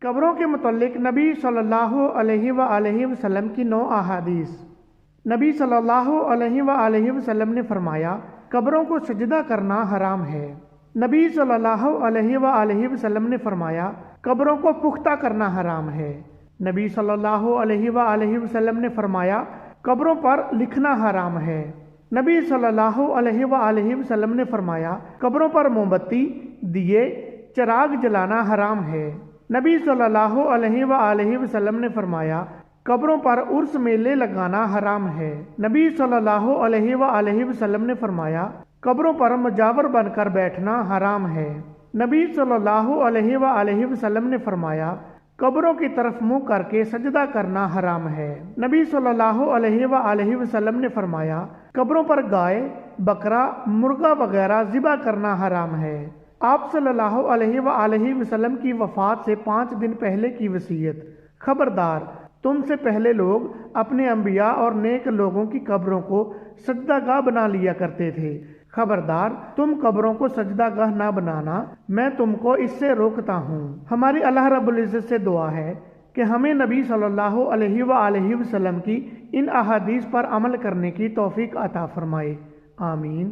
قبروں کے متعلق نبی صلی اللہ علیہ وآلہ وسلم کی 9 احادیث۔ نبی صلی اللہ علیہ وآلہ وسلم نے فرمایا قبروں کو سجدہ کرنا حرام ہے۔ نبی صلی اللہ علیہ وآلہ وسلم نے فرمایا قبروں کو پختہ کرنا حرام ہے۔ نبی صلی اللہ علیہ وآلہ وسلم نے فرمایا قبروں پر لکھنا حرام ہے۔ نبی صلی اللہ علیہ وآلہ وسلم نے فرمایا قبروں پر موم بتی، دیے، چراغ جلانا حرام ہے۔ نبی صلی اللہ علیہ وآلہ وسلم نے فرمایا قبروں پر عرس میلے لگانا حرام ہے۔ نبی صلی اللہ علیہ وآلہ وسلم نے فرمایا قبروں پر مجاور بن کر بیٹھنا حرام ہے۔ نبی صلی اللہ علیہ وآلہ وسلم نے فرمایا قبروں کی طرف منہ کر کے سجدہ کرنا حرام ہے۔ نبی صلی اللہ علیہ وآلہ وسلم نے فرمایا قبروں پر گائے، بکرا، مرغا وغیرہ ذبح کرنا حرام ہے۔ آپ صلی اللہ علیہ وآلہ وسلم کی وفات سے 5 دن پہلے کی وصیت: خبردار، تم سے پہلے لوگ اپنے انبیاء اور نیک لوگوں کی قبروں کو سجدہ گاہ بنا لیا کرتے تھے۔ خبردار، تم قبروں کو سجدہ گاہ نہ بنانا، میں تم کو اس سے روکتا ہوں۔ ہماری اللہ رب العزت سے دعا ہے کہ ہمیں نبی صلی اللہ علیہ وآلہ وسلم کی ان احادیث پر عمل کرنے کی توفیق عطا فرمائے۔ آمین۔